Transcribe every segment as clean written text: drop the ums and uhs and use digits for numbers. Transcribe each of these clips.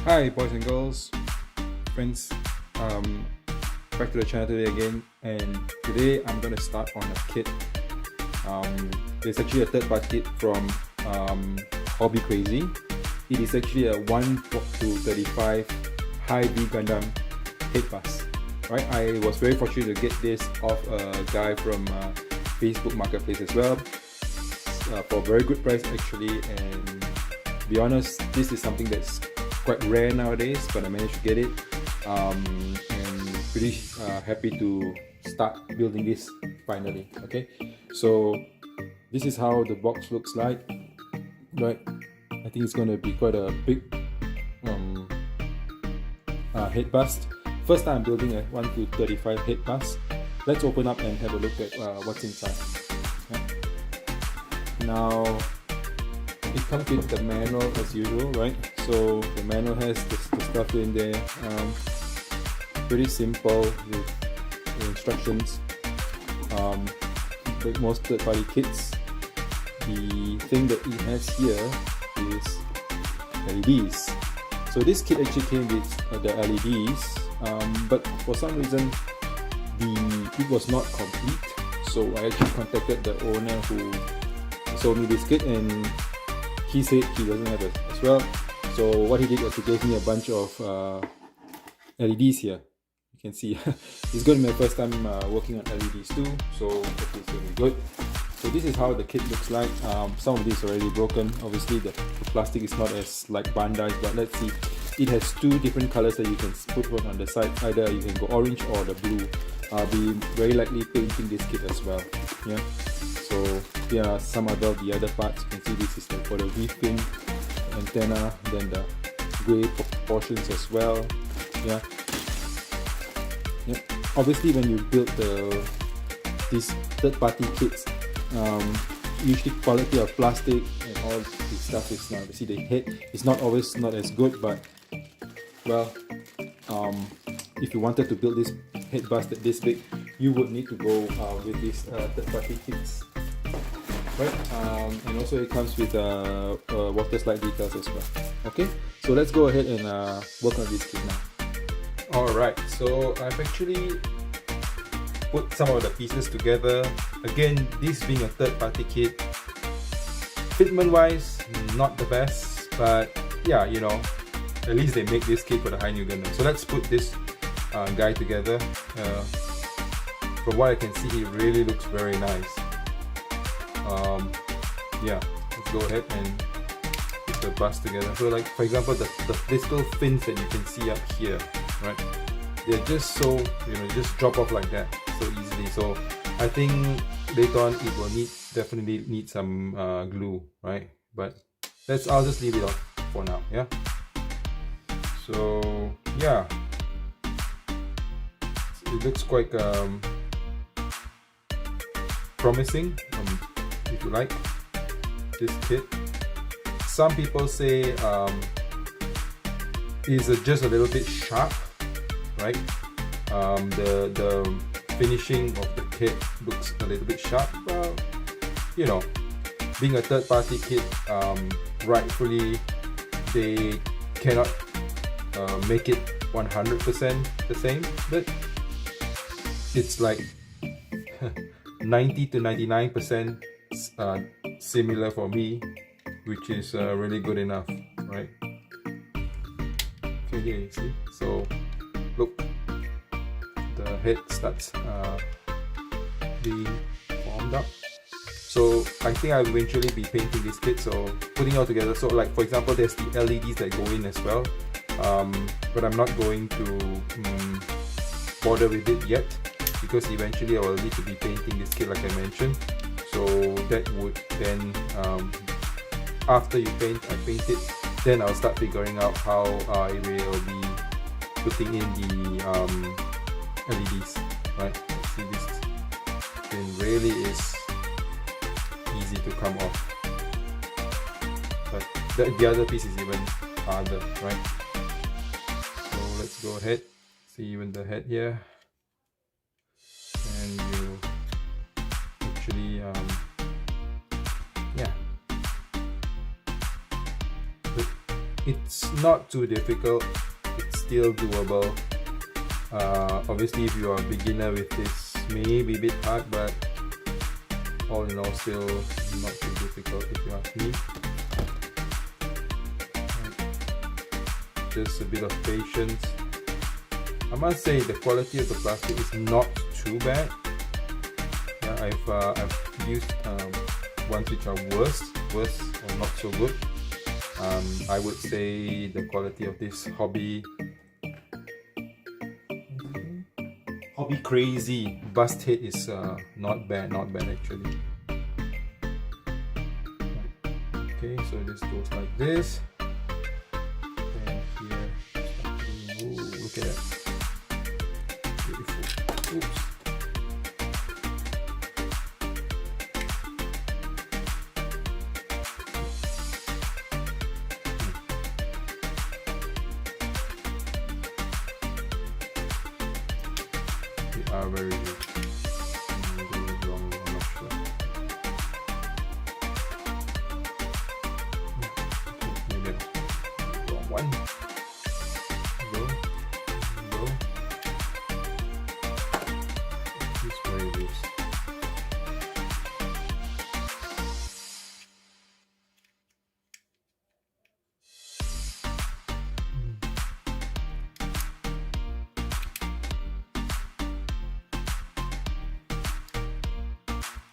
Hi boys and girls, friends, back to the channel today again, and today I'm going to start on a kit. It's actually a third party kit from Hobby Crazy. It is actually a 1 to 35 high B Gundam Headbust. Right, I was very fortunate to get this off a guy from Facebook Marketplace as well, for a very good price actually, and to be honest, this is something that's quite rare nowadays, but I managed to get it, and pretty happy to start building this finally. Okay, so this is how the box looks like, right? I think it's going to be quite a big headbust. First time I'm building a 1 to 35 headbust. Let's open up and have a look at what's inside. Yeah. Now, it comes with the manual as usual, right? So the manual has the stuff in there, pretty simple with the instructions. Like most third-party kits, the thing that it has here is LEDs. So this kit actually came with the LEDs, but for some reason it was not complete. So I actually contacted the owner who sold me this kit, and he said he doesn't have it as well. So what he did was he gave me a bunch of LEDs here. You can see it's going to be my first time working on LEDs too, so hopefully it's going to be good. So this is how the kit looks like. Some of these are already broken. Obviously the plastic is not as like Bandai's, but let's see. It has two different colors that you can put on the side. Either you can go orange or the blue. I'll be very likely painting this kit as well. Yeah. So here are some of the other parts. You can see this is for the V-fin antenna, then the grey portions as well. Yeah. Yep. Obviously, when you build these third-party kits, usually quality of plastic and all this stuff is not. See, the head is not always not as good, but well, if you wanted to build this headbust this big, you would need to go with these third-party kits, right? And also it comes with water slide details as well. Okay, so let's go ahead and work on this kit now. Alright, so I've actually put some of the pieces together. Again, this being a third-party kit, fitment wise not the best, but yeah, you know, at least they make this kit for the high new Gundam. So let's put this guy together. From what I can see, he really looks very nice. Yeah, let's go ahead and put the bust together. So like for example, the little fins that you can see up here, right? They're just so, you know, just drop off like that so easily. So I think later on it will definitely need some glue, right? But I'll just leave it off for now. Yeah. So yeah, it looks quite promising, if you like this kit. Some people say it's just a little bit sharp, right? The finishing of the kit looks a little bit sharp. Well, you know, being a third-party kit, rightfully they cannot make it 100% the same, but it's like 90 to 99% similar for me, which is really good enough, right? Okay, here you see. So look, the head starts being formed up. So I think I'll eventually be painting this kit, so putting it all together. So like for example, there's the LEDs that go in as well, but I'm not going to bother with it yet, because eventually I will need to be painting this kit like I mentioned. So that would then, after I paint it, then I'll start figuring out how I will be putting in the LEDs, right? See, this thing really is easy to come off, but the other piece is even harder, right? So let's go ahead, see even the head here, and you actually yeah, it's not too difficult. It's still doable. Obviously, if you are a beginner with this, may be a bit hard, but all in all, still not too difficult if you ask me. Just a bit of patience. I must say the quality of the plastic is not too bad. Yeah, I've used ones which are worse or not so good. I would say the quality of this Hobby Crazy bust head is not bad actually. Okay, so this goes like this. And here, ooh, look at that. Beautiful. Oops. They are very good. Wrong, I'm not sure. Maybe wrong one. Go. It's very loose.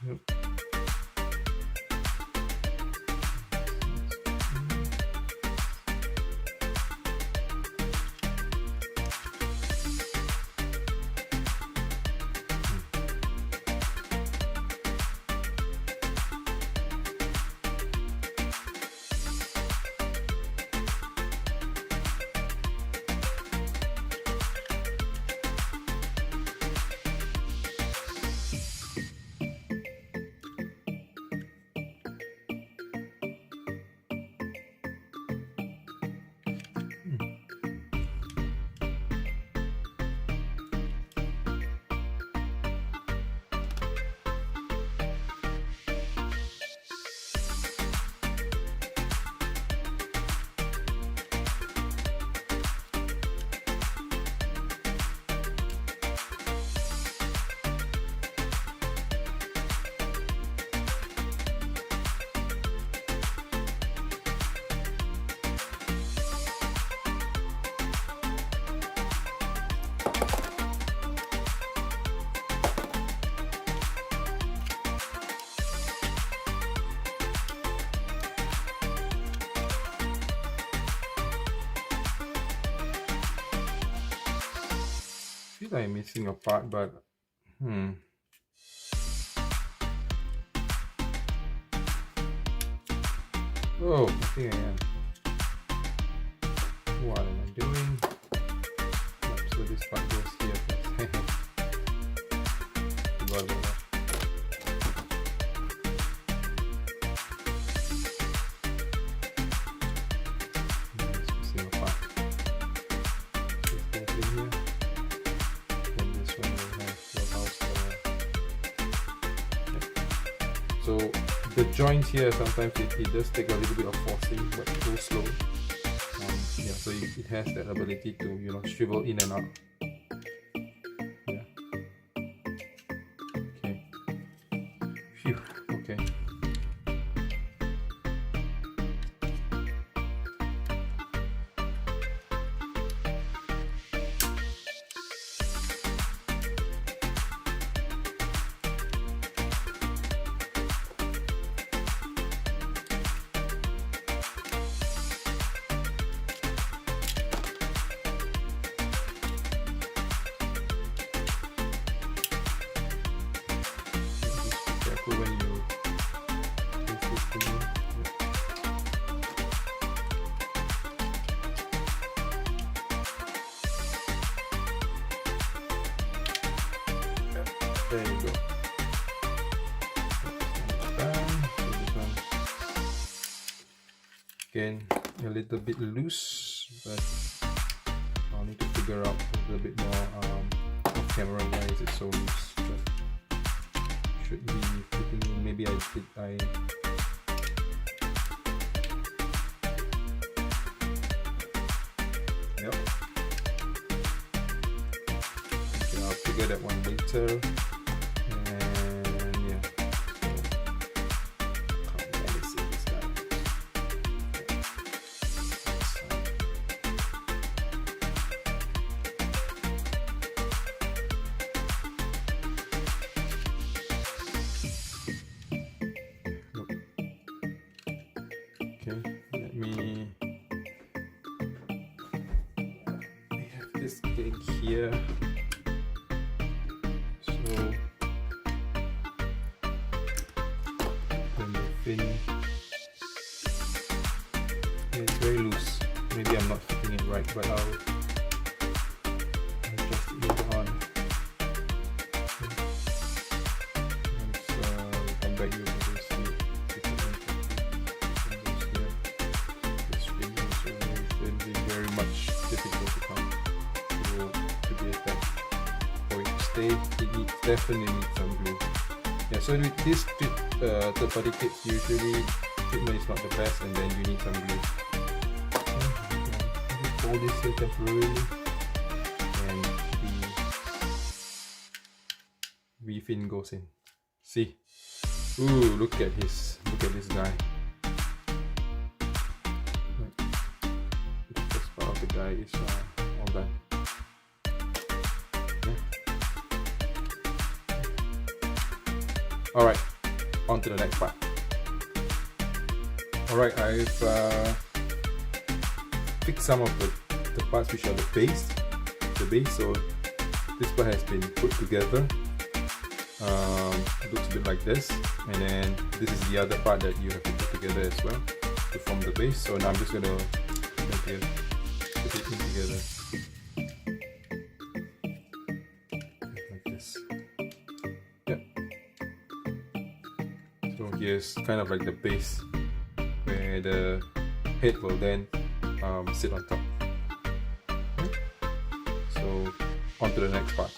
Yep. I feel like I'm missing a part, but oh, I think I am. What am I doing? Oh, so this part goes here. Forgot about that. It's missing a part. This goes in here. Then this one will have your house cover. So the joints here, sometimes it does take a little bit of forcing, but go slow. Yeah, so it has that ability to, you know, shrivel in and out. Yeah. Okay. Phew. Okay. When you place this thing in. Yep. There you go. Done. So this one again a little bit loose, but I'll need to figure out a little bit more off camera why is it so loose. But should be fitting in. Maybe I figure that one later. And yeah, so let me see this guy. Okay, let me have this thing here. So when the fin it's very loose. Maybe I'm not fitting it right, but I'll adjust it later on. Once come back, you will see. Very much difficult to come to be attached. For it to stay, it needs, definitely needs some glue. Yeah, so with this third party kits, usually treatment is not the best, and then you need some glue. Hold this here temporarily, and the V-fin goes in. See? Ooh, look at this guy. The guy is all done. Yeah. Alright, on to the next part. Alright, I've fixed some of the parts which are the base. So this part has been put together. It looks a bit like this, and then this is the other part that you have to put together as well to form the base. So now I'm just gonna put it in together like this. Yep. So here's kind of like the base where the head will then sit on top. Okay. So on to the next part.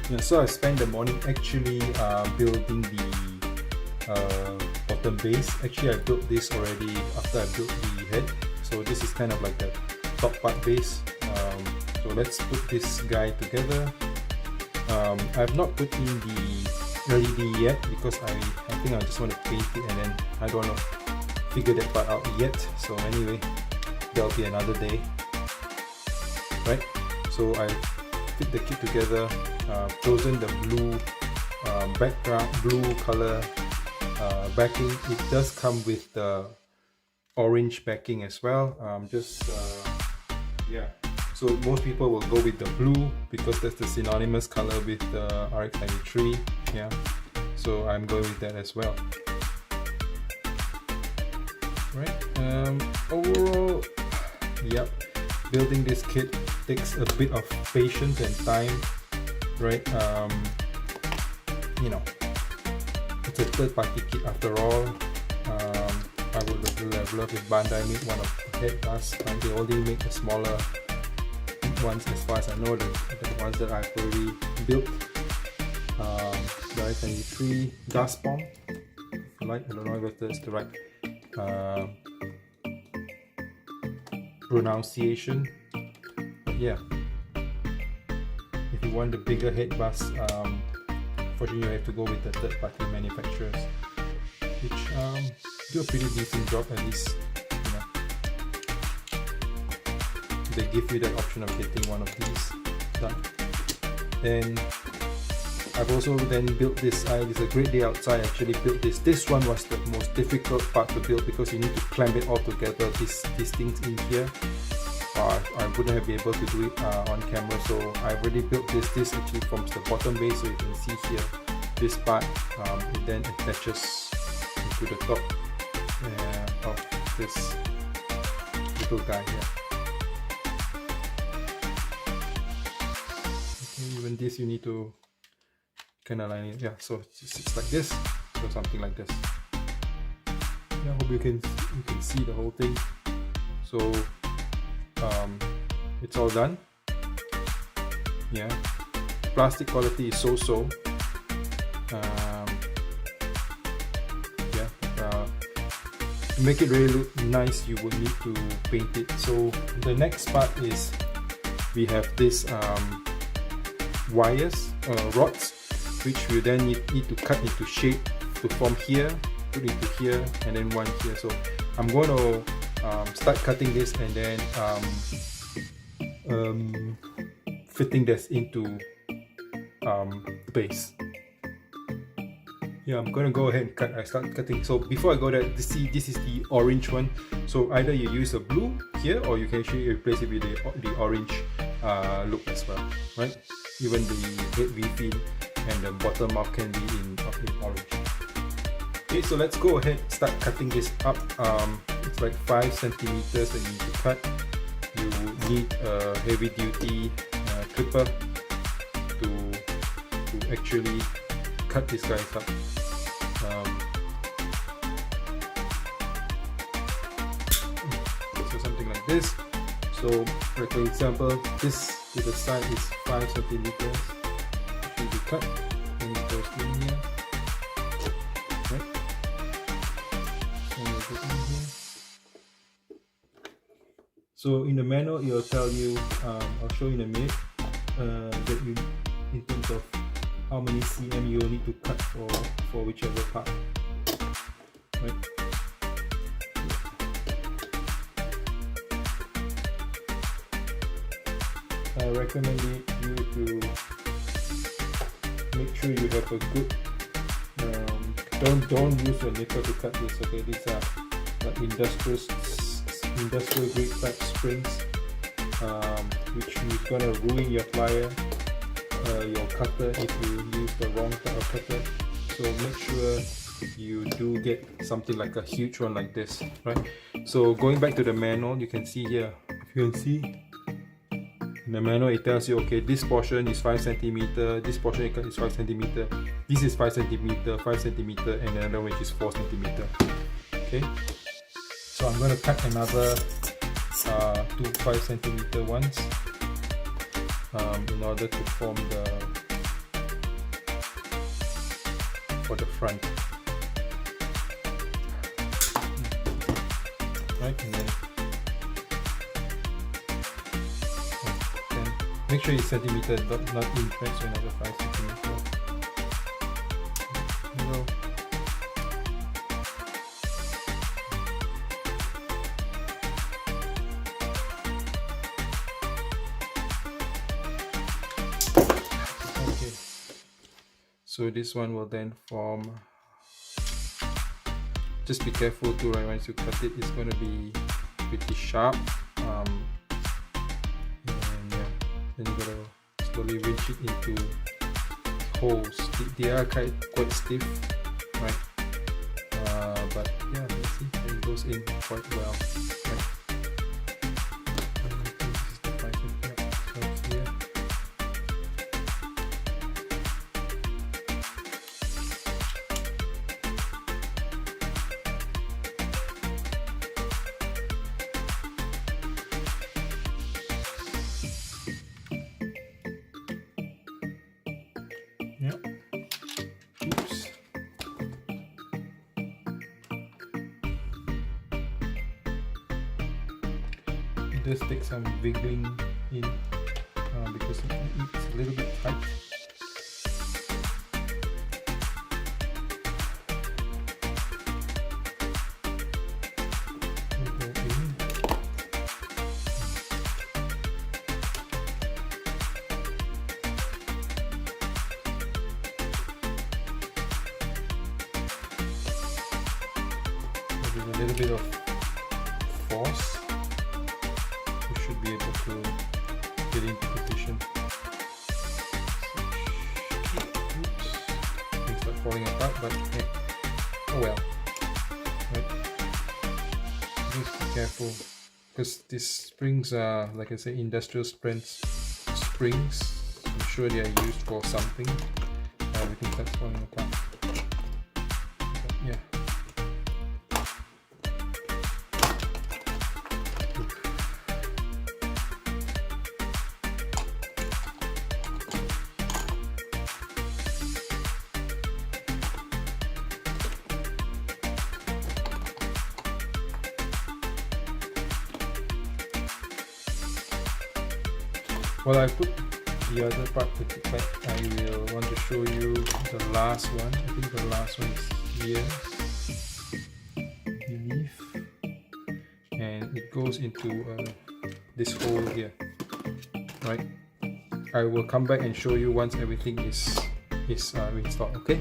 Yeah, so I spent the morning actually building the bottom base. Actually, I built this already after I built the head. So this is kind of like the top part base. So let's put this guy together. I've not put in the LED yet because I think I just want to paint it, and then I don't want to figure that part out yet. So anyway, that'll be another day, right? So I fit the kit together. Chosen the blue background, blue color backing. It does come with the orange backing as well. Yeah, so most people will go with the blue because that's the synonymous color with the RX943. Yeah, so I'm going with that as well. Right. Overall, yep, building this kit takes a bit of patience and time. Right, you know, it's a third-party kit after all. I would have loved if Bandai made one of Headbust, and they only make the smaller ones as far as I know, the ones that I've already built. The RX943 Gas Bomb, if you like. I don't know if that's the right pronunciation, but yeah. If you want the bigger Headbust, unfortunately you have to go with the third-party manufacturers, which do a pretty decent job. At least, you know, they give you that option of getting one of these done. And I've also then built this. It's a great day outside. I actually built this. This one was the most difficult part to build because you need to clamp it all together. These things in here. I wouldn't have been able to do it on camera, so I've already built this. This actually forms the bottom base, so you can see here this part. It then attaches into the top of this little guy here. Okay, even this you need to kind of line it. Yeah, so it's like this, or something like this. Yeah, I hope you can see the whole thing. So it's all done. Yeah, plastic quality is so-so. To make it really look nice, you would need to paint it. So the next part is we have this wires, rods, which we then need to cut into shape to form here, put into here, and then one here. So I'm going to start cutting this and then fitting this into the base. Yeah, I'm gonna go ahead and cut. I start cutting. So before I go there, see, this is the orange one. So either you use a blue here, or you can actually replace it with the orange look as well, right? Even the head V-fin and the bottom mouth can be in orange. Okay, so let's go ahead start cutting this up. It's like 5 centimeters that you need to cut. You need a heavy duty clipper to actually cut these guys up. So something like this. So like for example, this to the side is 5 centimeters. Should be cut and it goes in here. Right? And it goes in here. So in the manual, it will tell you. I'll show you in a minute that you, in terms of how many cm you will need to cut for whichever part. Right? I recommend you to make sure you have a good. Don't use your nipper to cut this. Okay, these are like industrial grade type springs, which is gonna ruin your plier, your cutter if you use the wrong type of cutter. So make sure you do get something like a huge one like this, right? So going back to the manual, you can see here. If you can see. In the manual, it tells you, okay, this portion is 5 centimeter, this portion is 5 centimeter, this is 5 centimeter, 5 centimeter, and another which is 4 centimeter. Okay, so I'm going to cut another 2 5 centimeter ones in order to form for the front. Right, and then make sure it's centimeter, not inch, right? So another 5 centimeters. Okay. So this one will then form. Just be careful too, right? Once you cut it, it's going to be pretty sharp. Then you gotta slowly reach it into holes. They are quite stiff, right? But yeah, let's see, it goes in quite well. Right? This is the price of that. So here. Yep. Oops. It does take some wiggling in because it's a little bit tight. A little bit of force, you should be able to get into position. Oops, things start falling apart, but hey, oh well. Right? Just be careful, because these springs are, like I say, industrial springs. I'm sure they are used for something. Everything starts falling apart. But yeah. While I put the other part to the back, I will want to show you the last one. I think the last one is here beneath, and it goes into this hole here, right? I will come back and show you once everything is installed. Okay,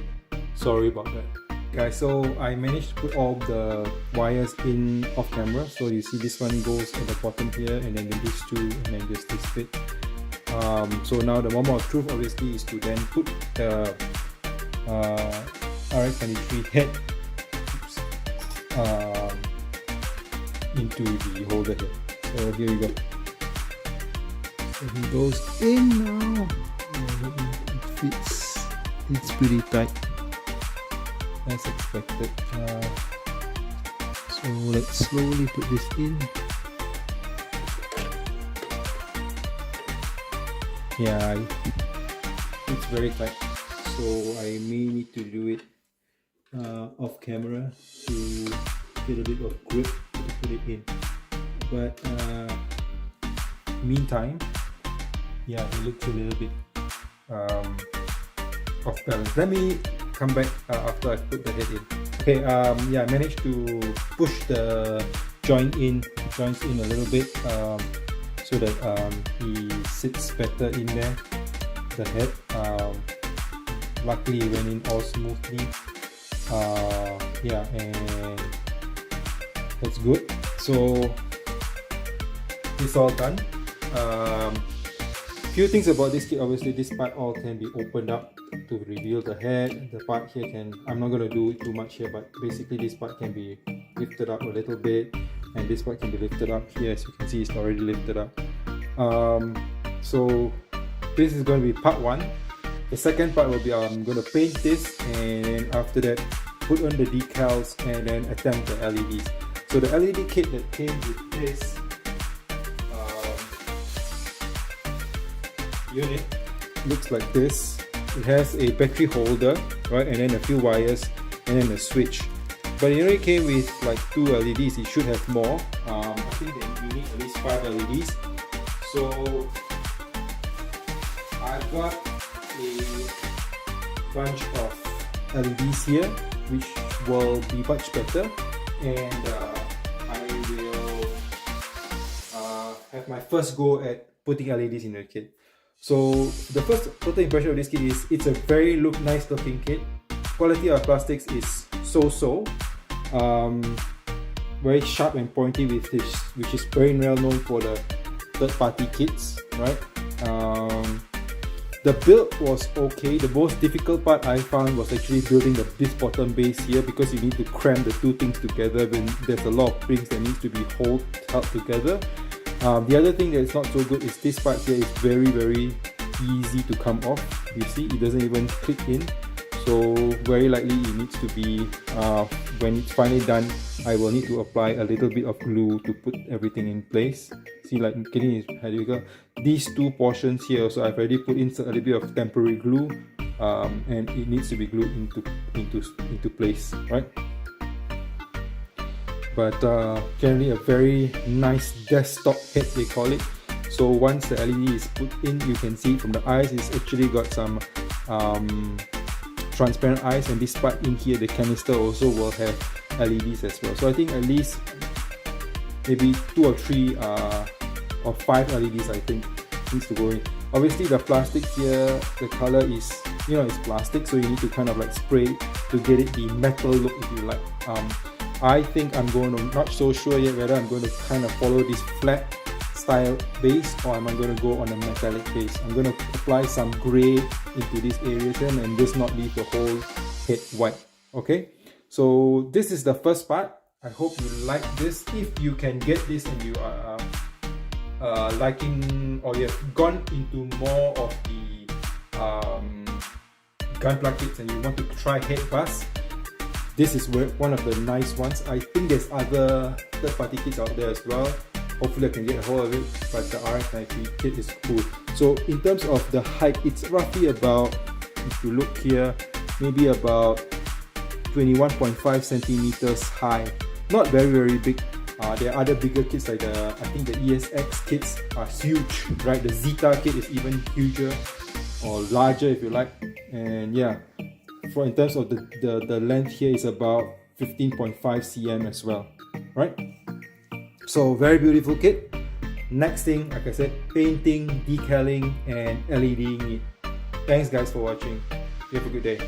sorry about that, guys. So I managed to put all the wires in off camera. So you see this one goes at the bottom here, and then these two, and then just this bit. So now the moment of truth obviously is to then put the RX943 head into the holder here. So here we go. So he goes in now. It fits. It's pretty tight as expected. So let's slowly put this in. Yeah, it's very tight, so I may need to do it off camera to get a bit of grip to put it in. But meantime, yeah, it looks a little bit off balance. Let me come back after I put the head in. Okay, yeah, I managed to push the joints in a little bit. So that he sits better in there, the head. Luckily it went in all smoothly. Yeah, and that's good. So it's all done. Few things about this kit. Obviously this part all can be opened up to reveal the head. The part here I'm not going to do too much here, but basically this part can be lifted up a little bit, and this part can be lifted up here. As you can see, it's already lifted up. So this is going to be part one. The second part will be I'm going to paint this, and after that put on the decals and then attempt the LEDs. So the LED kit that came with this unit looks like this. It has a battery holder, right, and then a few wires and then a switch. But it only came with like 2 LEDs. It should have more. I think that you need at least 5 LEDs. So I've got a bunch of LEDs here, which will be much better, and I will have my first go at putting LEDs in the kit. So the first total impression of this kit is it's a very nice looking kit. Quality of plastics is so-so. Very sharp and pointy with this, which is very well known for the third-party kits, right? The build was okay. The most difficult part I found was actually building this bottom base here, because you need to cram the two things together when there's a lot of springs that needs to be held together. The other thing that is not so good is this part here is very easy to come off. You see, it doesn't even click in. So very likely it needs to be, when it's finally done, I will need to apply a little bit of glue to put everything in place. See, like getting these two portions here, so I've already put in a little bit of temporary glue, and it needs to be glued into place, right? But generally a very nice desktop head, they call it. So once the LED is put in, you can see from the eyes, it's actually got some transparent eyes, and this part in here, the canister also will have LEDs as well. So I think at least maybe 2 or 3 or 5 LEDs I think needs to go in. Obviously the plastic here, the color is, you know, it's plastic, so you need to kind of like spray to get it the metal look, if you like. I think I'm going to, not so sure yet whether I'm going to kind of follow this flat style base, or am I going to go on a metallic base. I'm going to apply some grey into these areas and just not leave the whole head white. Okay, so this is the first part. I hope you like this. If you can get this and you are liking, or you have gone into more of the gun plug kits and you want to try Headbust, this is one of the nice ones. I think there's other third-party kits out there as well. Hopefully I can get a hold of it, but the RX943 kit is cool. So in terms of the height, it's roughly about, if you look here, maybe about 21.5 centimeters high. Not very big. There are other bigger kits like I think the ESX kits are huge, right? The Zeta kit is even huger or larger if you like. And yeah, in terms of the length here is about 15.5 cm as well, right? So very beautiful kit. Next thing, like I said, painting, decaling, and LEDing it. Thanks guys for watching. You have a good day.